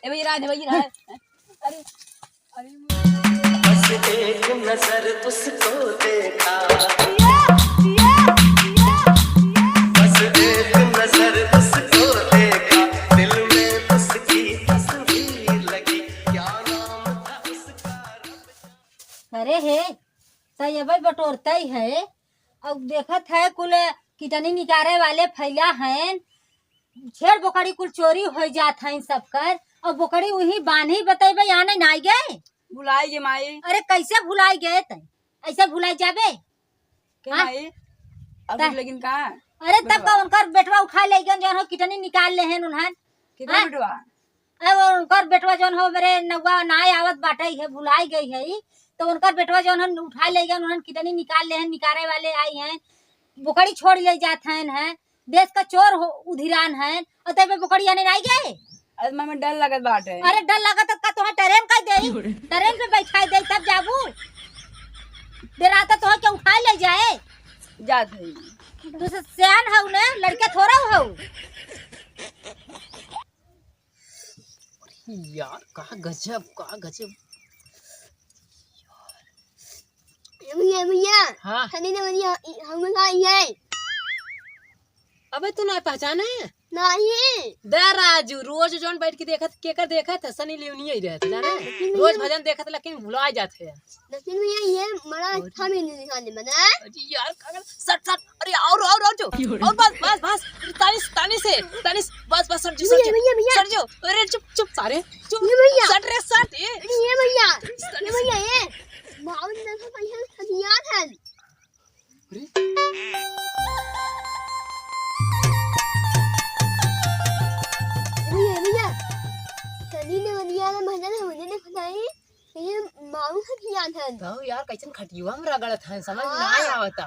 ए भाई राज भाई रहा अरे अरे बस एक नजर उसको देखा, बस एक नजर उसको देखा, दिल में उसकी तस्वीर लगी, क्या नाम था उसका। अरे हे तो ये भाई बटोरता ही है। अब देखत है कुल कीटनी निकाले वाले फैला हैं, छेड़ बोकड़ी कुल चोरी हो जात है सब कर, और बोकड़ी वही बांधी बतेबे यहाँ नहीं नाई गए। बुलाई के माई अरे कैसे भुलाई गए थे, ऐसे भुलाई जाबे के हाँ? माई अब ता- लेकिन कहाँ अरे तब का उनकर बेटवा उठा ले गए जो कीटनी निकाल ले हैं उन्हन। कितना हाँ? बिटवा अब उनकर बेटवा जौन हो मेरे नौवा नाय आवत बाटे है, भुलाई गई है, तो उनकर बेटवा जौन है उठा ले गए उन्हन कीटनी निकाल ले हैं, निकाले वाले आई हैं, बोकड़ी छोड़ ले जात हैं, देश का चोर हो उधिरान है, और तब बोकड़ी आने नहीं गए। अरे मैं डर लगत बाटे अरे डर लगा तो का तुम्हें ट्रेन कर दे, ट्रेन पे बैठा दे तब जाबू, देर आता तो क्या उठा ले जाए। जात है दूसरे सियान है उन्हें लड़के थोड़ा हो। यार का गजब भैया हाँ सनी ने भैया हमें आई है अबे तू ना पहचाने नहीं दे राजू रोज जोन बैठ के देखत केकर देखत है सनी लियोनी ही रहत जाने रोज भजन देखत लेकिन भुला जाते हैं। लेकिन भैया ये बड़ा अच्छा मेनू दिखाने बना अजी यार कागल सट अरे और जो और बस तानी से बस सट जो भैया सट जो अरे चुप सारे चुप ये भैया सट रे सट ये भैया ये माउंट नसा पैसा सदियात है भैया सनी ने भैया ने भजन होने ने बताई ये माउंट सदियात है तो यार कैसन खटियुआ में रगड़त है समझ में नहीं आवता।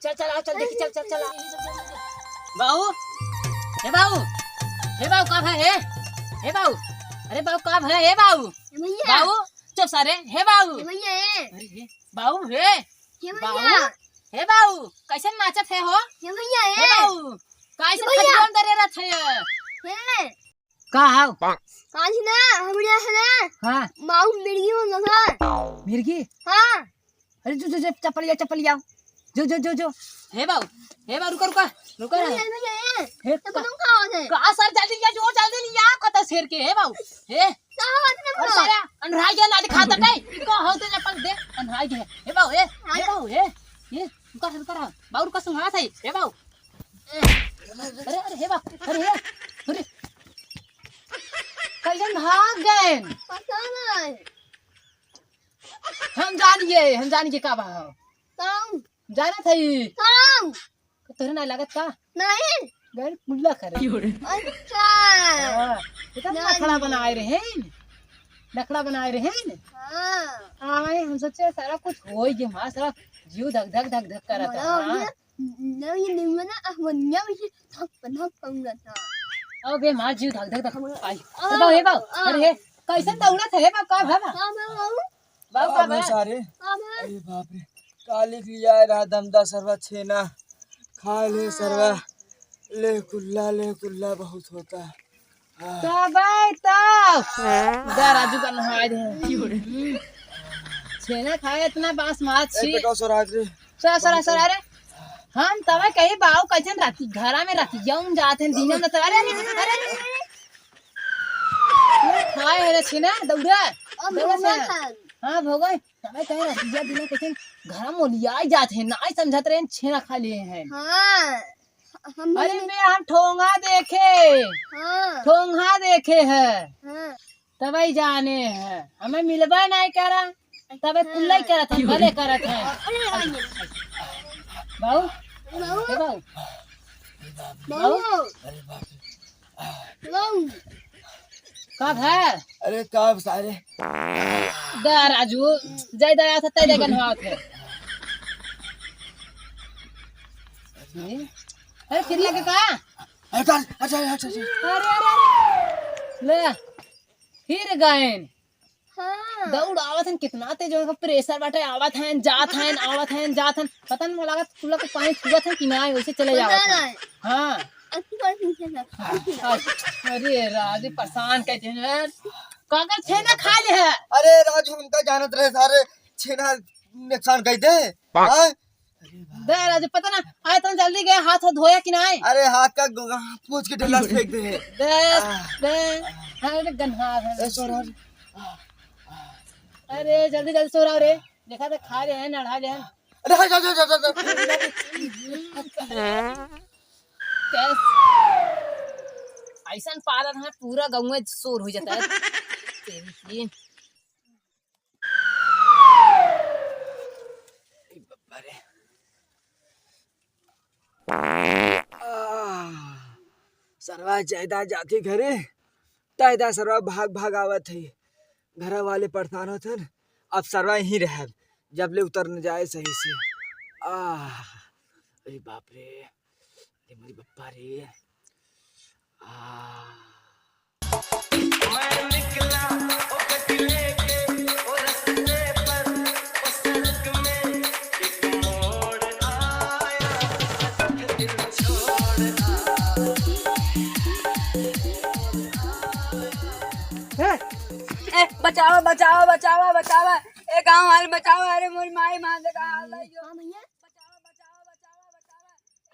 चल देखी चल बाऊ हे बाऊ कब है हे बाऊ अरे बाऊ कब है हे बाऊ भैया बाऊ चुप सारे हे बाऊ भैया अरे हे बाऊ हे ये बाऊ भैया हे बाऊ कैसन नाचत है हो ये भैया हे बाऊ कैसन भैया। खटियुआ में दरे रहत है ये का हाउ आज ना हमरा है ना हां माउंट मिर्गी हो लगा मिर्गी हां अरे जो चप्पल जाओ जो हे बाऊ रुका भैया हे तो तुम खाओ थे का सर जल्दी या कत शेर के हे बाऊ हे कहां आते और ना सारा अनराई के ना दिखाता नहीं को हो तो चप्पल दे अनराई के हे बाऊ हे ये रुका बाऊ रुका सुहा था हे बाऊ अरे हे बाऊ अरे कैसन भाग गए पता नहीं हम जानिए का भाव कौन जाना था कौन तोरे ना लागत का नहीं गैर मुल्ला करे अच्छा इतना नखड़ा बनाए रहे हां आए हम सोचे सारा कुछ हो ही गया सारा जीव धक धक करत है नहीं ये नहीं मना अहमनिया में थक पंगा था अब ये मां जीव धक आई हे बाऊ अरे हे कैसन दौड़ा थे बाऊ का भावा बाऊ का भावा सारे अरे बाप रे काली लिया रहा दमदा सरवा छेना खा ले सरवा ले कुल्ला बहुत होता है। तो राजू का नहाए दे छेना खाए इतना बांस मार छी बेटा स्वराज रे सर अरे हम तवे कहीं बाऊ कैसन राती घरा में राती जाऊं जाते हैं दिनों में तो अरे खाए रे छेना दौड़ा हाँ भोगई तवे कहीं राती जा दिनों कैसन घर में लिया जाते हैं ना समझत रहे छेना खा लिए हैं। हां हम अरे मैं हम ठोंगा देखे हैं हां तभी जाने हैं हमें मिलवा नहीं करा तबे कुल्ला ही करत है भले करत है बाऊ हे बाऊ कब है अरे कब सारे दा राजू जय दया था तेरे गनवात है अरे फिर लगे का अच्छा अरे ले फिर गए हां दौड़ आवत हैं कितना तेज उनका प्रेशर बाटे आवत हैं जात हैं पता नहीं लागत कुल्ला को पानी छुअत है कि ना वैसे चले जावत हैं। हाँ अच्छी बात पूछे ना। अरे राजू परेशान कहते हैं काका छेना खा ले है। अरे राजू हमका जानत रहे सारे छेना नुकसान कह दे। हाँ? दे राजू पता ना आए तो जल्दी गए हाथ धोया कि नहीं। अरे हाथ का पूछ के ढेला फेंक दे। दे दे अरे गन्हा है। अरे जल्दी जल्दी सो रहा रे देखा तो खा रहे हैं नढ़ा रहे हैं। अरे जा। ऐसा पालन है पूरा गाँव में शोर हो जाता है। तेरी सरवा जायदा जाके घरे तायदा सरवा भाग भाग आवत है। घर वाले परेशान होते न अब सरवा यहीं रह जब ले उतर न जाए सही से। अरे बाप रे अरे मेरी बप्पा रे। मैं निकला ओ कटले के ओ रस्ते पर ओ सड़क में एक मोड़ आया दिल छोड़ ए बचाओ बचाओ बचाओ बचाओ ए गांव वाले बचाओ। अरे मोरी माई मां दे का हाल है यो। हाँ भैया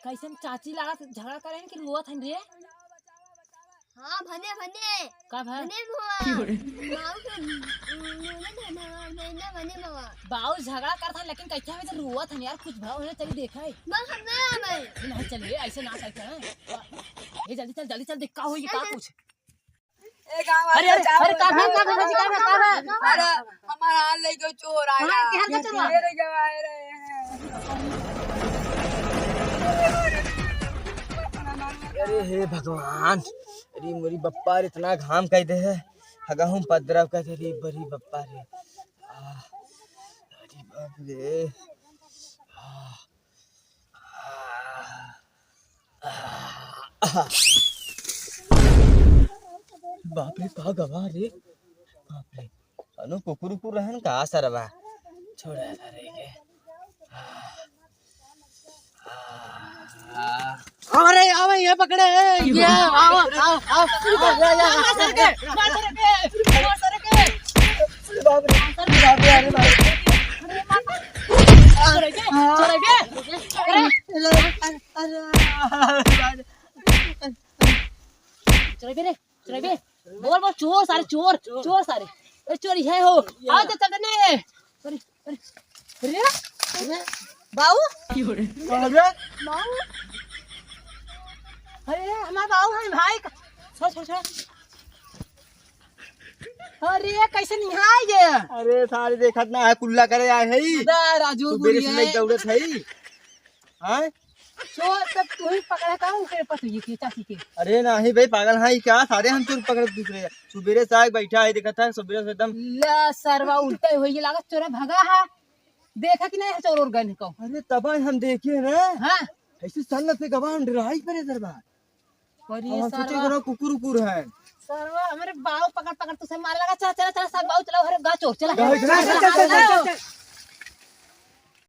कैसे चाची लगा झगड़ा करें कि रुआ था रे। हाँ भने भने का भाई भने माऊ के भने भने मावा बाऊ झगड़ा करता लेकिन कैसे हमें तो रुआ था यार कुछ भाव है चलिए देखा है मां हम ना भाई नहीं चलिए ऐसे ना करते हैं। ये जल्दी चल देख का हो ये का कुछ। ए गांव अरे वाले अरे बचाओ अरे का है अरे हमारा हाल ले के चोर आया। हाँ, क्या हाल का चोर? मेरे गवाए रहे हैं। अरे हे भगवान अरे मेरी बप्पा रे इतना घाम कह दे है हगाहूं पदरव कह दे रे बड़ी बप्पा रे। अरे बाप रे बाप रे का गवा रे बाप रे अनु कुकुर कुकुर रहन का सरवा छोड़ा रे के। अरे आओ ये पकड़े ये आओ सर के बाप रे अरे बाप चले बे बोल बोल चोर सारे अरे चोरी है हो आओ तो चलने अरे अरे अरे बाऊ अरे हमारा बाऊ है भाई छोड़ अरे कैसे निहाय ये अरे सारे देखत ना है कुल्ला करे आए है राजू सुबेरे से नहीं दौड़त है। हैं चोर तब तू ही पकड़ा का उनके पास ये की चाची के। अरे नहीं भाई पागल है क्या सारे हम चोर पकड़ दूसरे सुबेरे से आके बैठा है देखा था सुबेरे से एकदम। ला सरवा उल्टा हो ये लागत चोरा भागा है देखा कि नहीं है चोर और गन को। अरे तब हम देखे ना हां ऐसे सन से गवा हम डराई पड़े सरवा और हम ये सोचे सरवा करो कुकुर है सरवा हमारे बाव पकड़ तुझसे मार लगा चल सब बाव चलाओ अरे गा चोर चला चल, चल, चल, चल, चल, चल, चल।